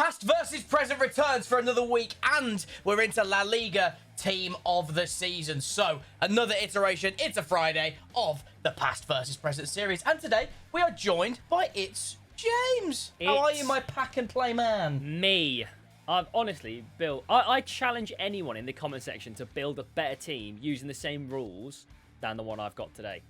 Past versus present returns for another week, and we're into La Liga team of the season. So, another iteration, it's a Friday, of the Past versus Present series. And today, we are joined by James. How are you, my pack and play man? Me. I've honestly built... I challenge anyone in the comment section to build a better team using the same rules than the one I've got today.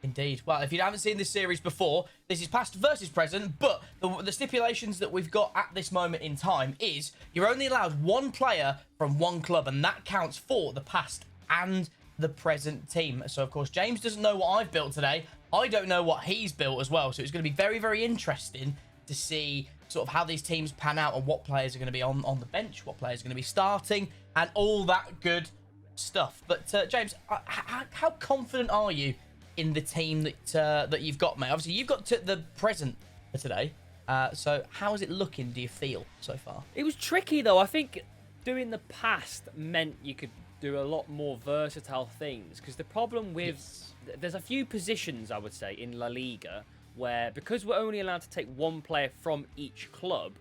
Indeed. Well, if you haven't seen this series before, this is past versus present, but the stipulations that we've got at this moment in time is you're only allowed one player from one club, and that counts for the past and the present team. So, of course, James doesn't know what I've built today. I don't know what he's built as well, so it's going to be very, very interesting to see sort of how these teams pan out and what players are going to be on the bench, what players are going to be starting, and all that good stuff. But, James, how confident are you in the team that you've got, mate? Obviously, you've got the present for today. So how is it looking, do you feel, so far? It was tricky, though. I think doing the past meant you could do a lot more versatile things. Because the problem with... Yes. There's a few positions, I would say, in La Liga where, because we're only allowed to take one player from each club,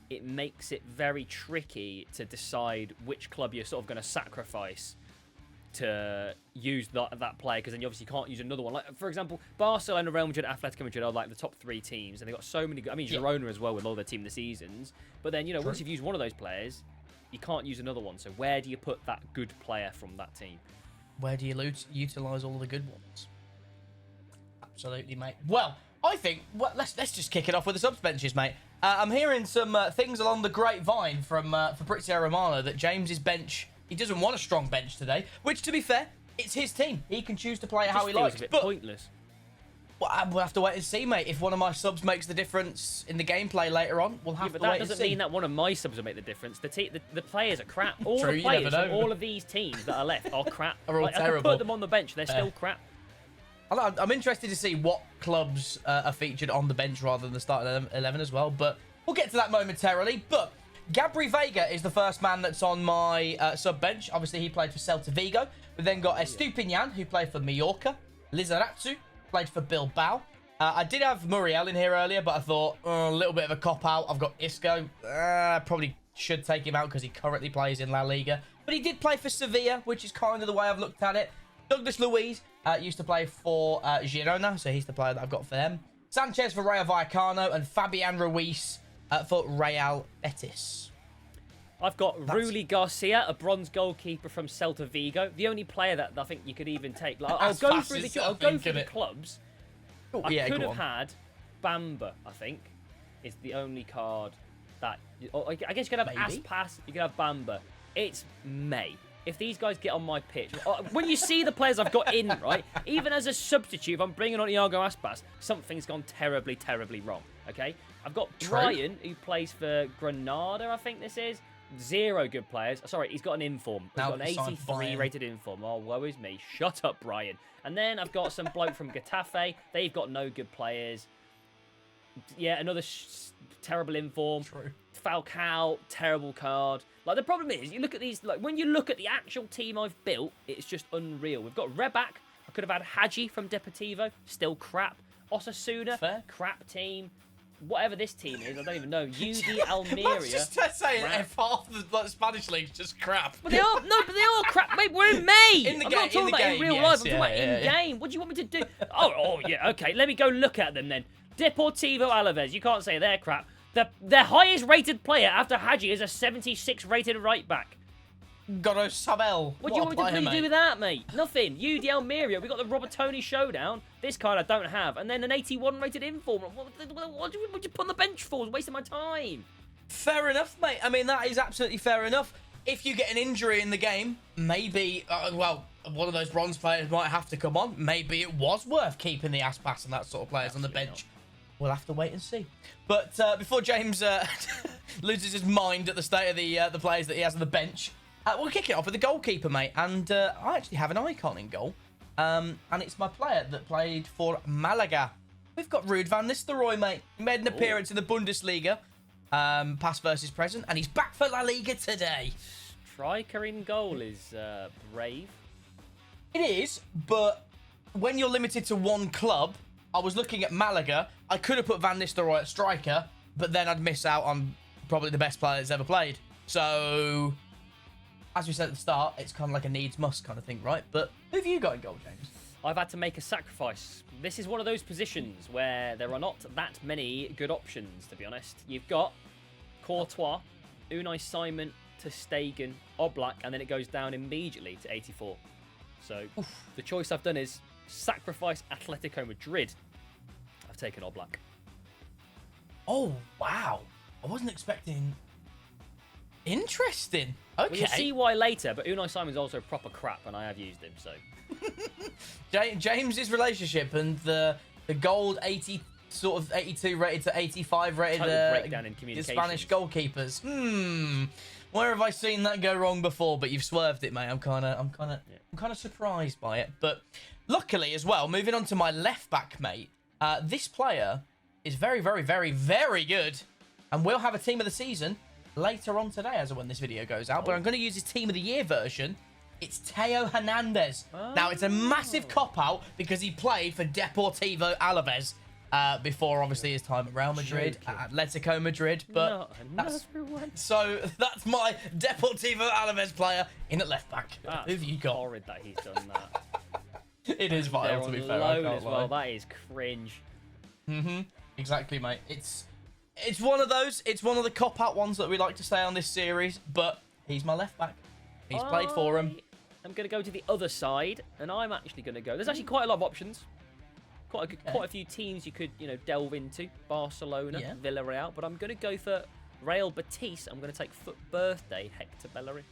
it makes it very tricky to decide which club you're sort of going to sacrifice to use that player, because then you obviously can't use another one. Like, for example, Barcelona, Real Madrid, Atletico Madrid are like the top three teams, and they've got so many good... I mean, Girona as well with all their team of the seasons. But then, you know, once you've used one of those players, you can't use another one. So where do you put that good player from that team? Where do you utilise all the good ones? Absolutely, mate. Well, I think... Well, let's just kick it off with the subs benches, mate. I'm hearing some things along the grapevine from Fabrizio Romano that James's bench... He doesn't want a strong bench today, which, to be fair, it's his team. He can choose to play it how he likes. It's a bit pointless. Well, we'll have to wait and see, mate. If one of my subs makes the difference in the gameplay later on, we'll have to wait and see. But that doesn't mean that one of my subs will make the difference. The players are crap. All True, the players from all of these teams that are left are crap. Are all terrible. I can put them on the bench. They're still crap. I'm interested to see what clubs are featured on the bench rather than the starting 11 as well. But we'll get to that momentarily. But Gabri Veiga is the first man that's on my sub bench. Obviously, he played for Celta Vigo. We then got Estupinian, who played for Mallorca. Lizarazu played for Bilbao. I did have Muriel in here earlier, but I thought, a little bit of a cop-out. I've got Isco. Probably should take him out because he currently plays in La Liga. But he did play for Sevilla, which is kind of the way I've looked at it. Douglas Luiz used to play for Girona, so he's the player that I've got for them. Sanchez for Rayo Vallecano, and Fabian Ruiz for Real Betis. I've got Rulli Garcia, a bronze goalkeeper from Celta Vigo. The only player that I think you could even take. Like, I'll go through the clubs. Ooh, I could have had Bamba, I think, is the only card that... I guess you could have Aspas, you could have Bamba. It's May. If these guys get on my pitch... When you see the players I've got in, right, even as a substitute, if I'm bringing on Iago Aspas, something's gone terribly, terribly wrong, okay? I've got Brian, who plays for Granada, I think this is. 0 good players. Sorry, he's got an inform. He's got an 83 rated inform. Oh, woe is me. Shut up, Brian. And then I've got some bloke from Getafe. They've got no good players. Yeah, another terrible inform. True. Falcao, terrible card. Like, the problem is, you look at these, like, when you look at the actual team I've built, it's just unreal. We've got Reback. I could have had Hadji from Deportivo. Still crap. Osasuna, crap team. Whatever this team is, I don't even know. UD Almeria. Just saying, if half the Spanish league's just crap. But they are, no, but they are crap, mate. We're in May. I'm not talking about in real life. I'm talking about in game. What do you want me to do? Oh, yeah, okay. Let me go look at them then. Deportivo Alaves. You can't say they're crap. Their highest rated player after Hadji is a 76 rated right back. Goro Sabel. What do you want me to do with that, mate? Nothing. UD Almeria. We got the Robertoni Showdown. This card I don't have. And then an 81 rated inform. What do you put on the bench for? It's wasting my time. Fair enough, mate. I mean, that is absolutely fair enough. If you get an injury in the game, maybe, well, one of those bronze players might have to come on. Maybe it was worth keeping the Aspas and that sort of players on the bench. We'll have to wait and see. But before James loses his mind at the state of the players that he has on the bench, we'll kick it off with the goalkeeper, mate. And I actually have an icon in goal. And it's my player that played for Malaga. We've got Ruud van Nistelrooy, mate. He made an appearance in the Bundesliga, past versus present. And he's back for La Liga today. Striker in goal is brave. It is, but when you're limited to one club, I was looking at Malaga. I could have put Van Nistelrooy at striker, but then I'd miss out on probably the best player that's ever played. So, as we said at the start, it's kind of like a needs-must kind of thing, right? But who have you got in goal, James? I've had to make a sacrifice. This is one of those positions where there are not that many good options, to be honest. You've got Courtois, Unai Simon, ter Stegen, Oblak, and then it goes down immediately to 84. So the choice I've done is sacrifice Atletico Madrid. I've taken Oblak. Oh, wow. I wasn't expecting... Interesting. Okay. Well, you'll see why later, but Unai Simon's also proper crap, and I have used him, so... James's relationship and the gold 80, sort of 82 rated to 85 rated breakdown in the Spanish goalkeepers. Where have I seen that go wrong before? But you've swerved it, mate. I'm kind of surprised by it. But luckily as well, moving on to my left back, mate. This player is very, very, very, very good, and we'll have a team of the season later on today as when this video goes out. But I'm going to use his team of the year version. It's Theo Hernandez. Now, it's a massive cop-out because he played for Deportivo Alaves before, obviously, his time at Real Madrid, at Atletico Madrid. But so that's my Deportivo Alaves player in at left-back. Who have you got? Horrid that he's done that. It is vile, to be fair. I can't lie. That is cringe. Exactly, mate. It's one of those. It's one of the cop-out ones that we like to say on this series, but he's my left-back. He's played for him. I'm going to go to the other side, and I'm actually going to go... There's actually quite a lot of options. Quite a few teams you could, delve into. Barcelona, Villarreal. But I'm going to go for Real Betis. I'm going to take Foot Birthday, Hector Bellerin.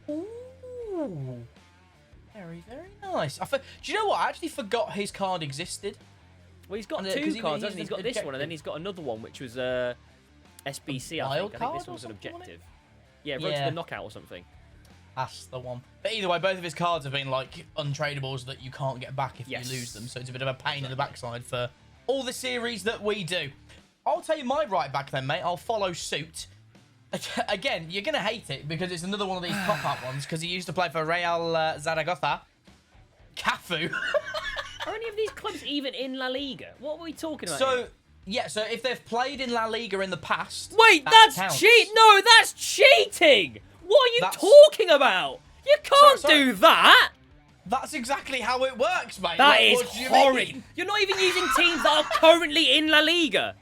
Ooh. Very, very nice. Do you know what? I actually forgot his card existed. Well, he's got two cards, hasn't he? He's got this one, and then he's got another one, which was SBC, I think. I think this one's an objective. Yeah, road to the knockout or something. That's the one. But either way, both of his cards have been like untradables that you can't get back if you lose them. So it's a bit of a pain in the backside for all the series that we do. I'll tell you my right back then, mate. I'll follow suit. Again, you're going to hate it because it's another one of these pop-up ones because he used to play for Real Zaragoza. Cafu. Are any of these clubs even in La Liga? What are we talking about So, here? yeah, so if they've played in La Liga in the past... Wait, that's cheat! No, that's cheating! What are you talking about? You can't do that! That's exactly how it works, mate. That is horrid. You're not even using teams that are currently in La Liga.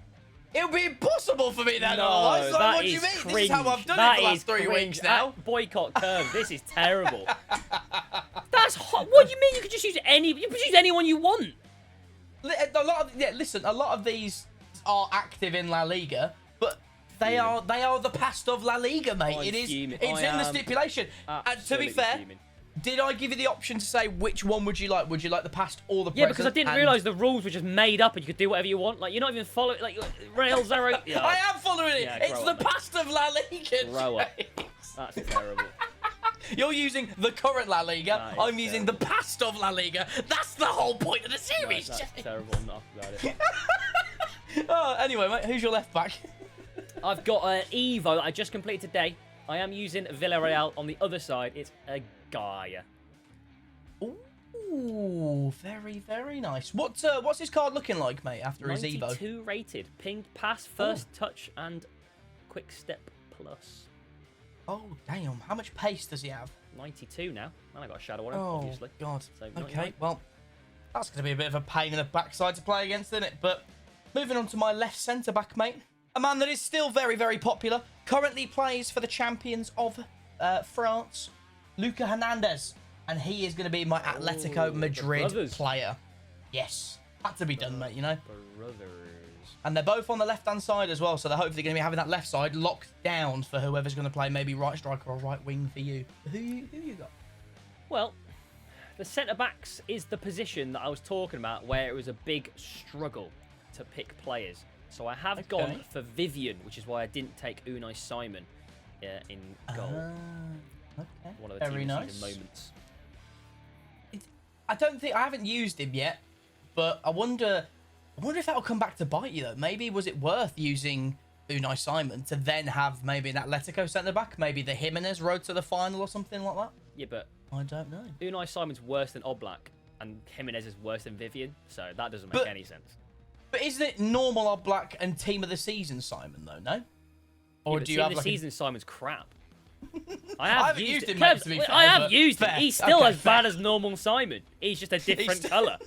It would be impossible for me then. No, so what do you mean? Cringe. This is how I've done it for the last 3 weeks now. Boycott Kirbz. This is terrible. That's hot. What do you mean? You could just use any. You could use anyone you want. Listen, a lot of these are active in La Liga, but they are the past of La Liga, mate. It's in the stipulation. And to be fair, did I give you the option to say which one would you like? Would you like the past or the present? Yeah, because I didn't realise the rules were just made up and you could do whatever you want. Like, you're not even following, like, Real Zero. Yeah. I am following it. Yeah, it's the past of La Liga. Grow up. That's terrible. You're using the current La Liga. I'm using the past of La Liga. That's the whole point of the series. No, that's terrible. I'm not about it. Anyway, mate, who's your left back? I've got an Evo that I just completed today. I am using Villarreal. On the other side, it's a Gaia. Ooh, very, very nice. What's his card looking like, mate, after his Evo? 92 rated. Ping, pass, first touch, and quick step plus. Oh, damn. How much pace does he have? 92 now. And I got a shadow on him, obviously. Oh, God. So, okay, well, that's going to be a bit of a pain in the backside to play against, isn't it? But moving on to my left centre-back, mate. A man that is still very, very popular. Currently plays for the champions of France, Luca Hernandez. And he is going to be my Atletico Madrid player. Yes. Had to be done, mate, you know? And they're both on the left-hand side as well, so they're hopefully going to be having that left side locked down for whoever's going to play maybe right striker or right wing for you. Who you got? Well, the centre-backs is the position that I was talking about where it was a big struggle to pick players. So I have gone for Vivian, which is why I didn't take Unai Simon in goal. Okay. One of the team season moments. I haven't used him yet, but I wonder if that'll come back to bite you though. Maybe was it worth using Unai Simon to then have maybe an Atletico centre back, maybe the Jimenez road to the final or something like that? Yeah, but I don't know. Unai Simon's worse than Oblak, and Jimenez is worse than Vivian, so that doesn't make any sense. But isn't it normal or black and team of the season, Simon, though, no? Or Yeah, do you have the like season Simon's crap. I haven't used him, Kirbz, mate, to be fair, I have but used fair. him. He's still Okay, as bad fair. as normal Simon. He's just a different colour.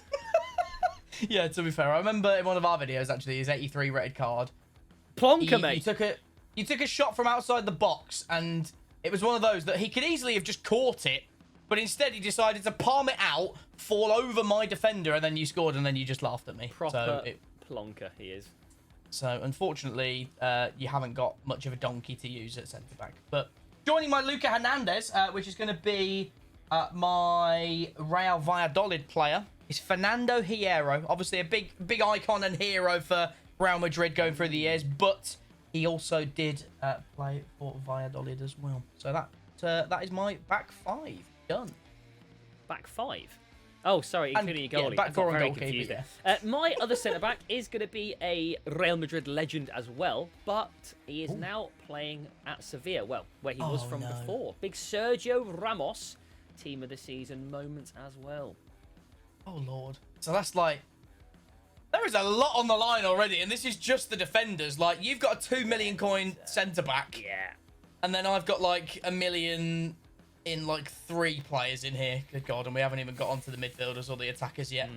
Yeah, to be fair, I remember in one of our videos, actually, his 83 rated card. Plonker, mate. You took a shot from outside the box, and it was one of those that he could easily have just caught it, but instead he decided to palm it out, fall over my defender, and then you scored, and then you just laughed at me. Proper plonker, he is. So, unfortunately, you haven't got much of a donkey to use at centre-back. But joining my Luca Hernandez, which is going to be my Real Valladolid player, is Fernando Hierro. Obviously, a big icon and hero for Real Madrid going through the years, but he also did play for Valladolid as well. So that is my back five. Done. Back five? Oh, sorry, including your goalie. Yeah, back four and very goalkeeper, confused yeah. there. My other centre-back is going to be a Real Madrid legend as well, but he is now playing at Sevilla, well, where he was from before. Big Sergio Ramos, team of the season moments as well. Oh, Lord. So that's like... There is a lot on the line already, and this is just the defenders. Like, you've got a 2 million coin centre-back. Yeah. And then I've got, like, 1 million in, like, 3 players in here. Good God, and we haven't even got onto the midfielders or the attackers yet.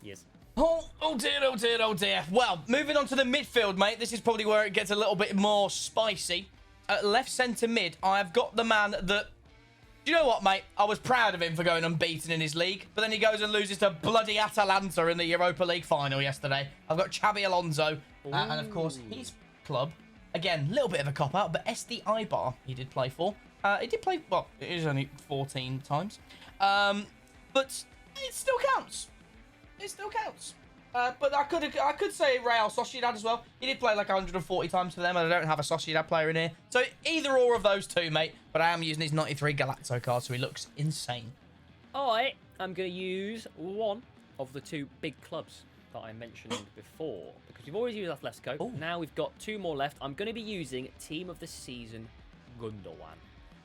Yes. Oh dear, oh dear, oh dear. Well, moving on to the midfield, mate. This is probably where it gets a little bit more spicy. At left centre mid, I've got the man that... Do you know what, mate? I was proud of him for going unbeaten in his league, but then he goes and loses to bloody Atalanta in the Europa League final yesterday. I've got Xabi Alonso, and of course, his club. Again, a little bit of a cop-out, but SD Eibar he did play for. He did play, well, it is only 14 times. But it still counts. It still counts. But I could say Real Sociedad as well. He did play like 140 times for them, and I don't have a Sociedad player in here. So either or of those two, mate. But I am using his 93 Galacto card, so he looks insane. I am going to use one of the 2 big clubs that I mentioned before, because we've always used Atletico. Ooh. Now we've got 2 more left. I'm going to be using team of the season Gundogan,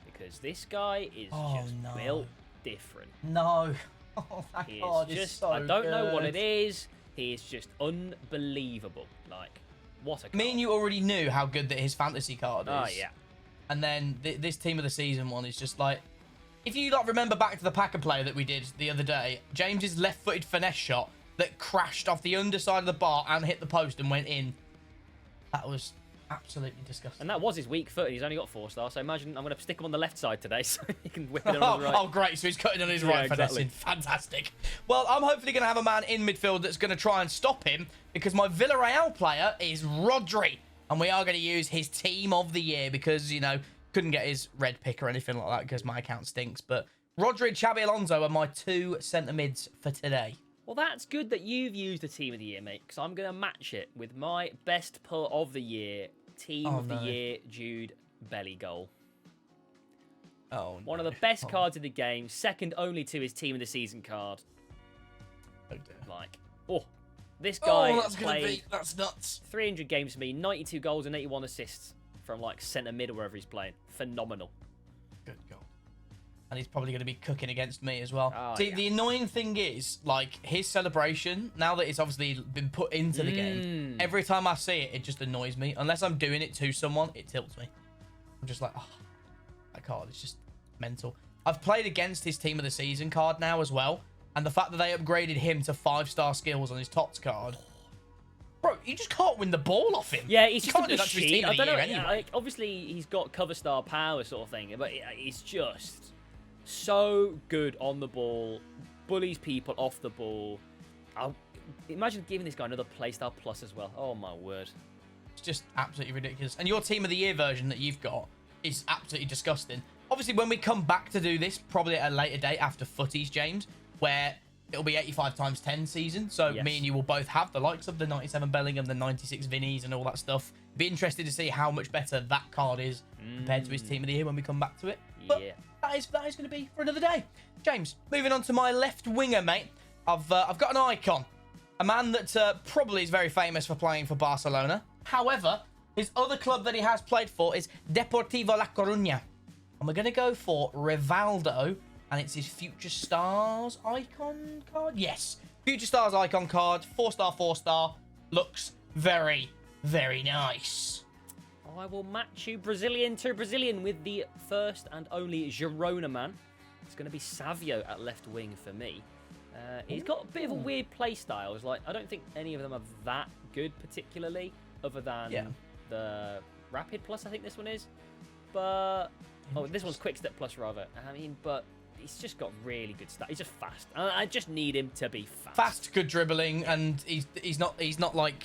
because this guy is just built different. No. Oh, that He card is is just, so I don't know what good. it is. He is just unbelievable. Like, what a card. Me and you already knew how good that his fantasy card is. Oh, yeah. And then this team of the season one is just like... If you like remember back to the Packer play that we did the other day, James's left-footed finesse shot that crashed off the underside of the bar and hit the post and went in. That was absolutely disgusting. And that was his weak foot. He's only got 4 stars. So imagine I'm going to stick him on the left side today so he can whip it on the right. Oh, great. So he's cutting on his right exactly. finessing. Fantastic. Well, I'm hopefully going to have a man in midfield that's going to try and stop him because my Villarreal player is Rodri. And we are going to use his team of the year because, you know, couldn't get his red pick or anything like that because my account stinks. But Rodri and Xabi Alonso are my 2 centre mids for today. Well, that's good that you've used the team of the year, mate, because I'm going to match it with my best pull of the year, team of the year, Jude Bellingham. Oh, One of the best cards in the game, second only to his team of the season card. Oh, dear. Like, this guy that's gonna played be... That's nuts. 300 games for me, 92 goals and 81 assists from, like, centre mid or wherever he's playing. Phenomenal. Good God. And he's probably going to be cooking against me as well. Oh, See, yeah. the annoying thing is, like, his celebration, now that it's obviously been put into the game, every time I see it, it just annoys me. Unless I'm doing it to someone, it tilts me. I'm just like, oh, that card is just mental. I've played against his team of the season card now as well. And the fact that they upgraded him to 5-star skills on his TOTS card. Bro, you just can't win the ball off him. Yeah, he's You just can't a do that to his machine. team of I the don't know. year anyway. Like, obviously, he's got cover star power sort of thing, but he's just so good on the ball, bullies people off the ball. Imagine giving this guy another playstyle plus as well. Oh, my word. It's just absolutely ridiculous. And your team of the year version that you've got is absolutely disgusting. Obviously, when we come back to do this, probably at a later date after footies, James, where it'll be 85 times 10 season. So Yes. me and you will both have the likes of the 97 Bellingham, the 96 Vinnies and all that stuff. Be interested to see how much better that card is compared to his team of the year when we come back to it. But Yeah. that is going to be for another day. James, moving on to my left winger, mate. I've got an icon. A man that probably is very famous for playing for Barcelona. However, his other club that he has played for is Deportivo La Coruña. And we're going to go for Rivaldo. And it's his Future Stars icon card. Yes. Future Stars icon card. 4-star, 4-star. looks very, very nice. I will match you Brazilian to Brazilian with the first and only Girona man. It's going to be Savio at left wing for me. He's got a bit of a weird play style. It's like, I don't think any of them are that good particularly, other than the Rapid Plus, I think this one is. But, oh, this one's Quick Step Plus rather. I mean, but he's just got really good stats. He's just fast. I just need him to be fast. Fast, good dribbling, and he's not like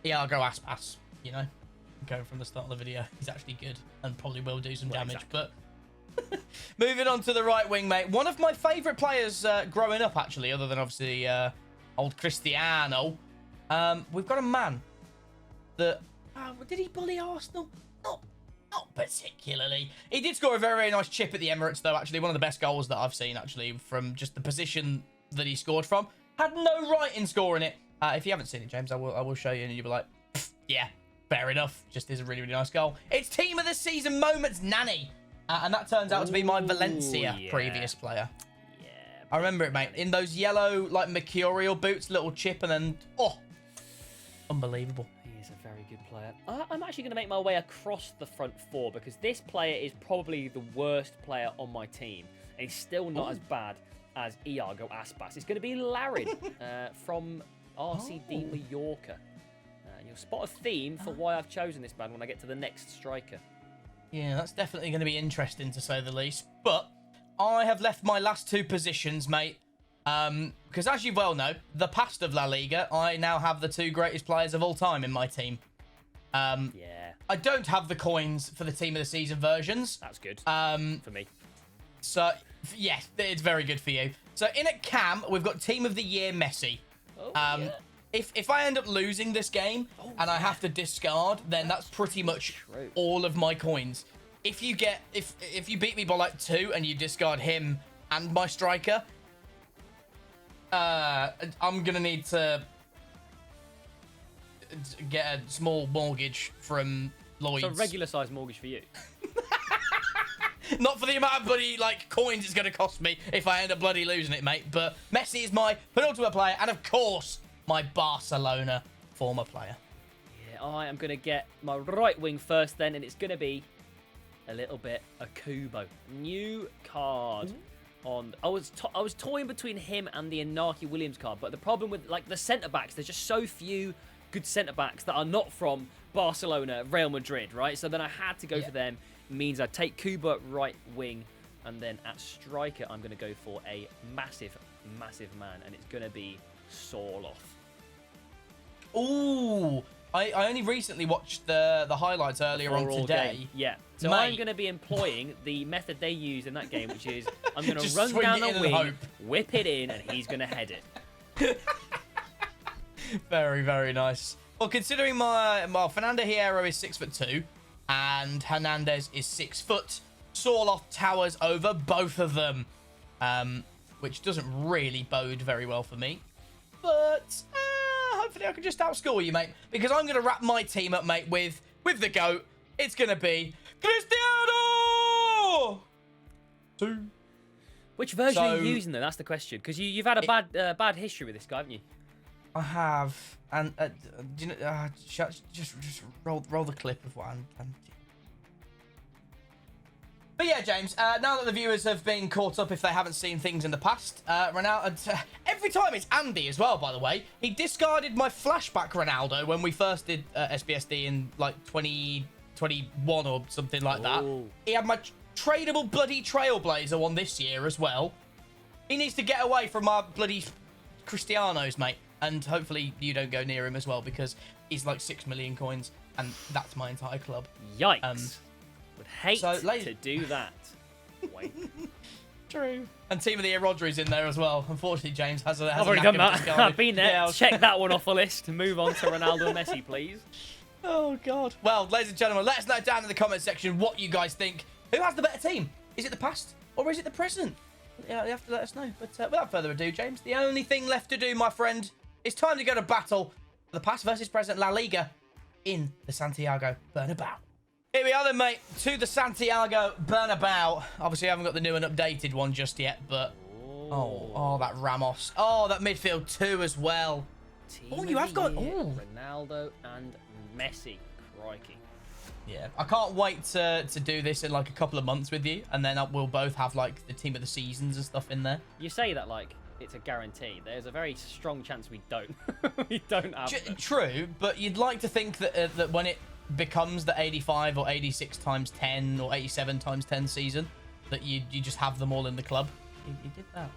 Iago Aspas, you know? Going from the start of the video, he's actually good and probably will do some damage. Exactly. But moving on to the right wing, mate. One of my favourite players growing up, actually, other than obviously old Cristiano. We've got a man that did he bully Arsenal? Not particularly. He did score a very, very nice chip at the Emirates, though. Actually, one of the best goals that I've seen, actually, from just the position that he scored from. Had no right in scoring it. If you haven't seen it, James, I will show you, and you'll be like, yeah. Fair enough. Just is a really, really nice goal. It's Team of the Season Moments, Nanny. And that turns out to be my Valencia previous player. Yeah. I remember it, mate. In those yellow, like, mercurial boots, little chip, and then, unbelievable. He is a very good player. I'm actually going to make my way across the front four because this player is probably the worst player on my team. And he's still not as bad as Iago Aspas. It's going to be Larin from RCD Mallorca. You'll spot a theme for why I've chosen this man when I get to the next striker. Yeah, that's definitely going to be interesting, to say the least. But I have left my last two positions, mate. Because as you well know, the past of La Liga, I now have the two greatest players of all time in my team. Yeah. I don't have the coins for the Team of the Season versions. That's good for me. So, yes, it's very good for you. So, in at Cam, we've got Team of the Year Messi. Oh, yeah. If I end up losing this game and I have to discard, then that's pretty much all of my coins. If you beat me by like 2 and you discard him and my striker, I'm gonna need to get a small mortgage from Lloyd's. So a regular size mortgage for you. Not for the amount of bloody, like, coins it's going to cost me if I end up bloody losing it, mate. But Messi is my penultimate player, and of course, my Barcelona former player. Yeah, I am going to get my right wing first then, and it's going to be a little bit a Kubo. New card on... I was toying between him and the Inaki Williams card, but the problem with, like, the centre-backs, there's just so few good centre-backs that are not from Barcelona, Real Madrid, right? So then I had to go for them. Means I take Kubo at right wing, and then at striker, I'm going to go for a massive, massive man, and it's going to be Sorloth. Ooh, I only recently watched the highlights earlier on today. Game. Yeah, so I'm going to be employing the method they use in that game, which is I'm going to run down the wing, whip it in, and he's going to head it. Very, very nice. Well, considering my Fernando Hierro is 6'2", and Hernandez is 6 foot, Sorloth towers over both of them, which doesn't really bode very well for me. But hopefully I can just outscore you, mate, because I'm going to wrap my team up, mate, with the GOAT. It's going to be Cristiano! 2. Which version are you using, though? That's the question, because you've had a bad history with this guy, haven't you? I have, and do you know, just roll the clip of what I'm. But yeah, James. Now that the viewers have been caught up, if they haven't seen things in the past, Ronaldo. Every time it's Andy as well. By the way, he discarded my flashback Ronaldo when we first did SBSD in like 2021 or something like that. He had my tradable bloody Trailblazer one this year as well. He needs to get away from our bloody Cristianos, mate. And hopefully you don't go near him as well, because he's like 6 million coins, and that's my entire club. Yikes. Would hate to do that. Wait. True. And Team of the Year Rodri's in there as well. Unfortunately, James has I've already done that. I've been there. Yeah, check that one off the list. Move on to Ronaldo and Messi, please. Oh, God. Well, ladies and gentlemen, let us know down in the comment section what you guys think. Who has the better team? Is it the past or is it the present? Yeah, you have to let us know. But without further ado, James, the only thing left to do, my friend, it's time to go to battle for the past versus present La Liga in the Santiago Bernabeu. Here we are then, mate, to the Santiago Bernabeu. Obviously, I haven't got the new and updated one just yet, but... Oh, that Ramos. Oh, that midfield 2 as well. Oh, you have got... Oh. Ronaldo and Messi. Crikey. Yeah, I can't wait to do this in like a couple of months with you, and then we'll both have like the team of the seasons and stuff in there. You say that like it's a guarantee. There's a very strong chance we don't. We don't have them. True, but you'd like to think that that when it becomes the 85 or 86 times 10 or 87 times 10 season, that you just have them all in the club. You did that.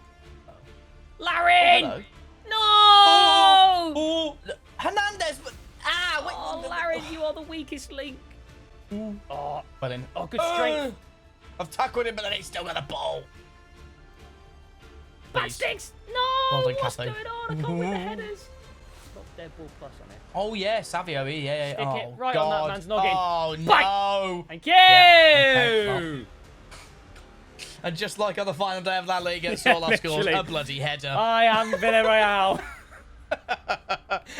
Larin! Oh, No! Oh, Hernandez! Wait. Oh, Larin, you are the weakest link. Oh, Well then. oh, good strength. I've tackled him, but then he's still got a ball. Bad Please. sticks! No! Well done, What's Cathy. going on? I can't win the headers. Got dead ball plus on it. Oh yeah, Savio. Yeah. Stick Oh, it right God. on that man's noggin. Oh Bang! no! Thank you! Yeah, okay, And just like on the final day of La Liga, Sola scores literally. a bloody header. I am Villarreal.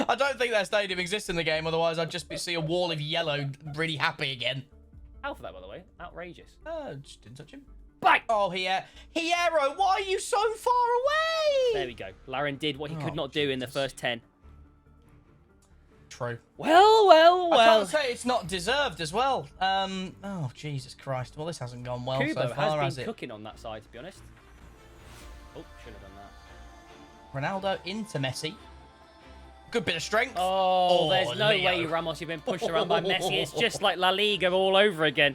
I don't think their stadium exists in the game, otherwise I'd just see a wall of yellow really happy again. How for that, by the way? Outrageous. Just didn't touch him. Bang! Oh, Hierro, why are you so far away? There we go. Larin did what he could not do in the first 10. True. Well. I can't say it's not deserved as well. Oh, Jesus Christ. Well, this hasn't gone well Kubo so far, has been it? cooking on that side, to be honest. Oh, should have done that. Ronaldo into Messi. Good bit of strength. Oh, there's no Leo. way, Ramos, you've been pushed around by Messi. It's just like La Liga all over again.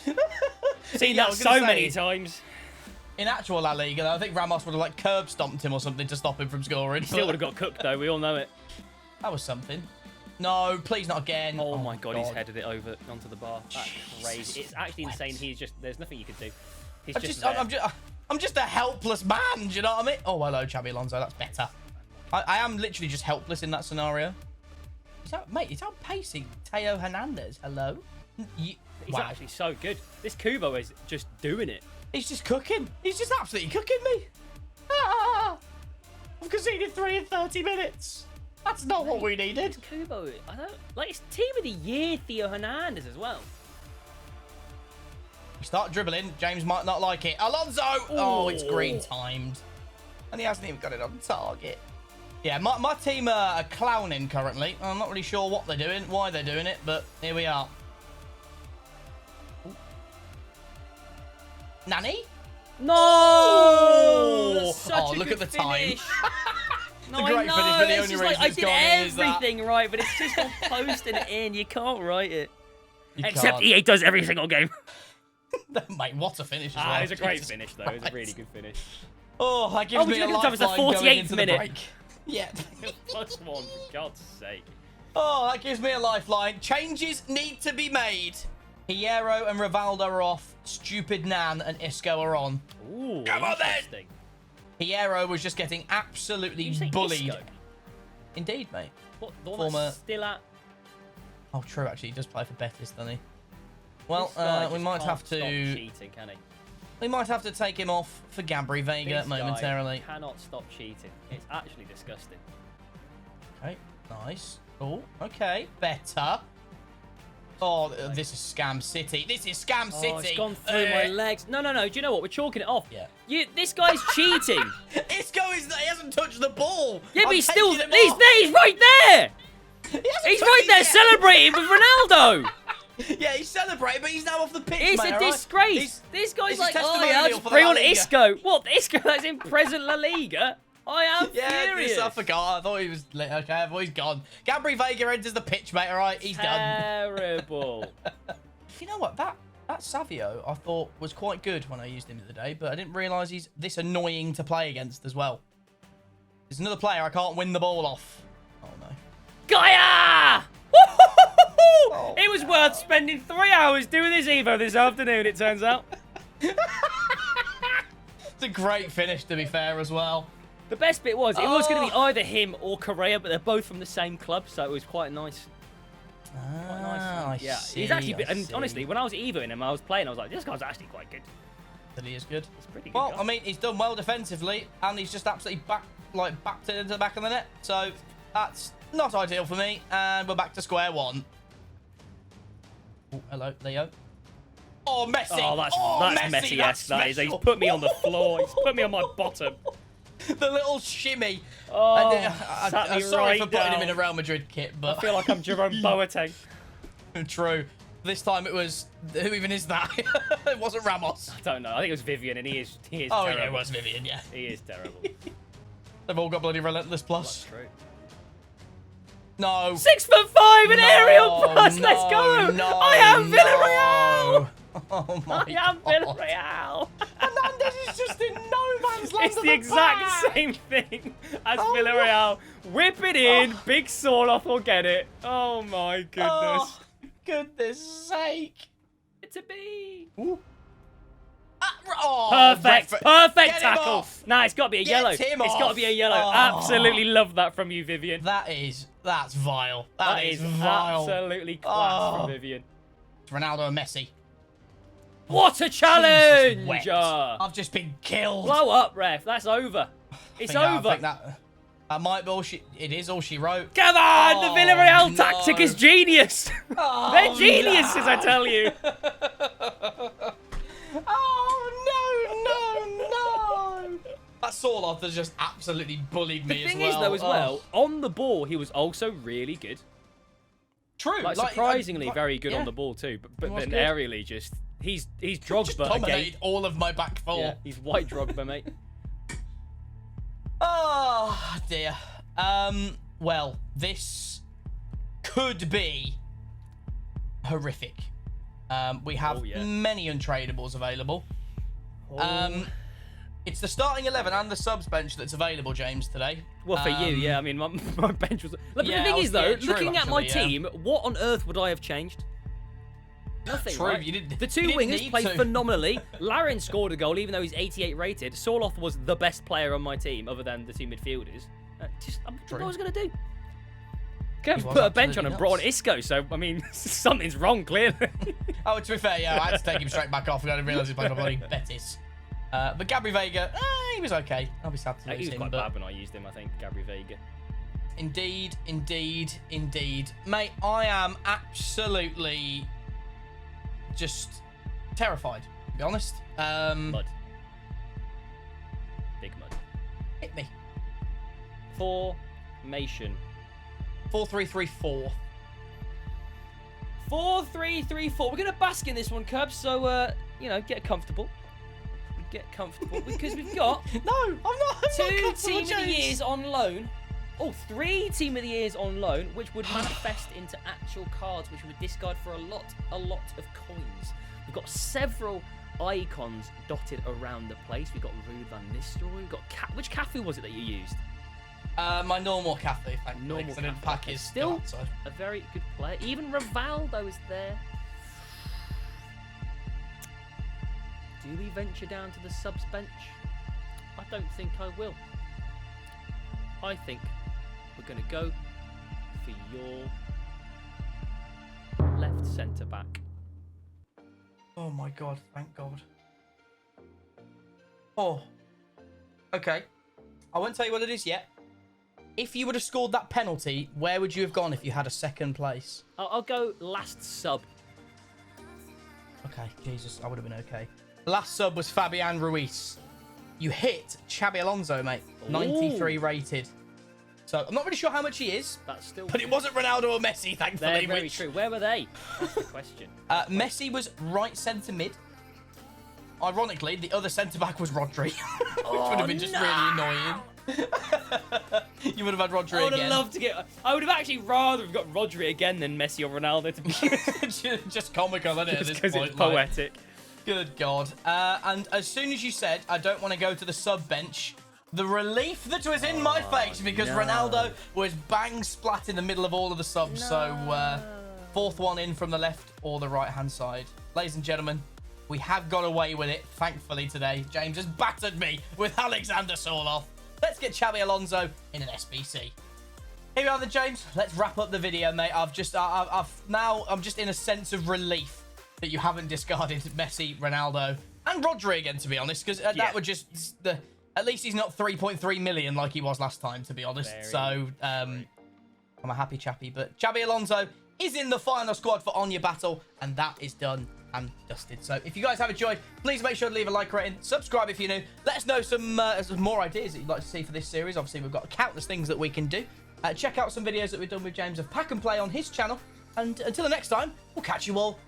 Seen Yeah, I that was gonna so many say, times. In actual La Liga, though, I think Ramos would have like curb stomped him or something to stop him from scoring. Still would have got cooked, though. We all know it. That was something. No, please not again. Oh my God, he's headed it over onto the bar. That's crazy. It's actually insane. There's nothing you can do. He's I'm just a helpless man, do you know what I mean? Oh, hello, Xabi Alonso, that's better. I am literally just helpless in that scenario. He's outpacing Teo Hernandez. Hello? He's actually so good. This Kubo is just doing it. He's just cooking. He's just absolutely cooking me. I've conceded 3 in 30 minutes. That's not what we needed. This Kubo, I don't like. It's team of the year, Theo Hernandez as well. We start dribbling. James might not like it. Alonso! Oh, it's green timed. And he hasn't even got it on target. Yeah, my team are clowning currently. I'm not really sure what they're doing, why they're doing it, but here we are. Ooh. Nani? No! Oh, Such a look good at the time. finish. No, It's a great finish, but the only reason I it's did gone in is that. everything right, but it's just not posting it in. You can't write it. You Except can't. EA does every single game. Mate, what a finish as well. It was a great Jesus finish, though. It was a Christ. really good finish. Oh, that gives Oh, me a look at the time, lifeline it's the going 48th into the minute. break. Yeah. Plus one, for God's sake. Oh, that gives me a lifeline. Changes need to be made. Hierro and Rivaldo are off. Stupid Nan and Isco are on. Ooh, Come on, then. interesting. Hierro was just getting absolutely Did you say bullied. Isco? Indeed, mate. What, the one Former- that's still at... Oh, true, actually. He does play for Betis, doesn't he? Well, This guy we just might can't have stop to... cheating, can he? We might have to take him off for Gabri Vega This momentarily. guy cannot stop cheating. It's actually disgusting. Okay, nice. Oh, okay. Better. Oh, this is Scam City. This is Scam City. Oh, it's gone through my legs. No. Do you know what? We're chalking it off. Yeah. This guy's cheating. Isco he hasn't touched the ball. Yeah, but I'm he's still... taking him He's off. there. He's right there. He hasn't He's touched right it there yet. celebrating with Ronaldo. Yeah, he's celebrating, but he's now off the pitch, It's mate, a all right? disgrace. This guy's it's like, a oh yeah, testimonial just for the bring La on Liga." Isco. What? Isco that's in present La Liga? I am Yeah, furious. I forgot. I thought he was... Okay, I thought he's gone. Gabri Vega enters the pitch, mate, all right? He's done. Terrible. You know what? That Savio, I thought, was quite good when I used him the other day, but I didn't realise he's this annoying to play against as well. There's another player I can't win the ball off. Oh, no. Gaia! Oh, It was worth spending 3 hours doing this Evo this afternoon, it turns out. It's a great finish, to be fair, as well. The best bit was, it was going to be either him or Correa, but they're both from the same club, so it was quite nice. Quite nice. I see, he's actually, I and see. honestly, when I was Evoing him, I was playing, I was like, this guy's actually quite good. That he is good. He's a pretty good Well, guy. I mean, he's done well defensively, and he's just absolutely backed it into the back of the net. So that's not ideal for me, and we're back to square one. Oh, hello, Leo. Oh, Messi! Oh, that's Messi-esque, that is. He's put me on the floor. He's put me on my bottom. The little shimmy. Oh, I'm sorry for putting him in a Real Madrid kit, but I feel like I'm Jerome Boateng. True. This time it was, who even is that? It wasn't Ramos. I don't know. I think it was Vivian, and he is Oh, terrible. yeah, it was Vivian, yeah. He is terrible. They've all got bloody Relentless Plus. That's true. No. 6'5" an aerial pass. No, Let's go. no, I am Villarreal. Oh my I am God. Villarreal. Hernandez is just in no man's land. It's the exact same thing as Villarreal. Whip it in. Big Soloff will get it. Oh my goodness. Oh, goodness sake. It's a B. Ooh. Perfect. Perfect Get him tackle. off. Nah, it's got to be a yellow. Get him It's got to off. be a yellow. Oh. Absolutely love that from you, Vivian. That's vile. that is vile. Absolutely class Oh. from Vivian. Ronaldo and Messi. What a Jesus challenge! wept. I've just been killed. Blow up, ref. That's over. It's I over. think that might be all she. It is all she wrote. Come on! The Villarreal no. tactic is genius. Oh, They're geniuses, I tell you. Oh, no. That Sorloth has just absolutely bullied me The thing as well. is, though, as well, on the ball, he was also really good. True. Like, surprisingly very good yeah. on the ball, too. But was then good. aerially, just... He's Just Drogba again. dominated all of my back four. Yeah, he's white Drogba, mate. Oh, dear. Well, this could be horrific. We have many untradables available. It's the starting 11 and the subs bench that's available, James, today. Well, for you, yeah. I mean, my bench was... Look, Yeah, the thing is, though, true, looking at my actually, team, what on earth would I have changed? Nothing, True, right? you didn't- The two you didn't wingers need played to. phenomenally. Larin scored a goal, even though he's 88 rated. Sorloth was the best player on my team, other than the two midfielders. What I was going to do? Could have put a bench on and brought on Isco, so, I mean, something's wrong, clearly. Oh, to be fair, yeah, I had to take him straight back off. I didn't realise he played for bloody Betis. But Gabri Vega, he was okay. I'll be sad to lose He was him. quite But bad when I used him, I think, Gabri Vega. indeed. Mate, I am absolutely just terrified, to be honest. Mud. Big mud. Hit me. Formation. 4-3-3-4. 4-3-3-4. We're going to bask in this one, Kirbz, so, you know, get comfortable. Get comfortable, because we've got No, I'm not. two Team of the Years on loan. Oh, 3 Team of the Years on loan, which would manifest into actual cards, which we would discard for a lot of coins. We've got several icons dotted around the place. We've got Ruud van Nistelrooy. We've got... Which Cafu was it that you used? My normal Cafe, thankfully. Normal 'cause I didn't Cafu, pack okay. his Still outside. a very good player. Even Rivaldo is there. Do we venture down to the subs bench? I don't think I will. I think we're going to go for your left centre back. Oh my god, thank god. Oh. Okay. I won't tell you what it is yet. If you would have scored that penalty, where would you have gone if you had a second place? I'll go last sub. Okay, Jesus, I would have been okay. Last sub was Fabian Ruiz. You hit Xabi Alonso, mate. Ooh. 93 rated. So, I'm not really sure how much he is, That's still... but it wasn't Ronaldo or Messi, thankfully. They're very true. Where were they? That's the question. Messi was right centre mid. Ironically, the other centre back was Rodri, which would have been just really annoying. You would have had Rodri I would again. have loved to get... I would have actually rather have got Rodri again than Messi or Ronaldo, to be honest. Just comical, isn't it? Just because it's poetic. Good God. And as soon as you said, I don't want to go to the sub bench, the relief that was in my face because Ronaldo was bang splat in the middle of all of the subs. No. So, fourth one in from the left or the right-hand side. Ladies and gentlemen, we have got away with it, thankfully, today. James has battered me with Alexander Sorloth. Let's get Xabi Alonso in an SBC. Here we are then, James. Let's wrap up the video, mate. I'm just in a sense of relief that you haven't discarded Messi, Ronaldo, and Rodri again, to be honest, because that would just... At least he's not 3.3 million like he was last time, to be honest. So, I'm a happy chappy. But Xabi Alonso is in the final squad for On Your Battle, and that is done and dusted. So if you guys have enjoyed, please make sure to leave a like rating, subscribe if you're new. Let us know some more ideas that you'd like to see for this series. Obviously, we've got countless things that we can do. Check out some videos that we've done with James of Pack and Play on his channel. And until the next time, we'll catch you all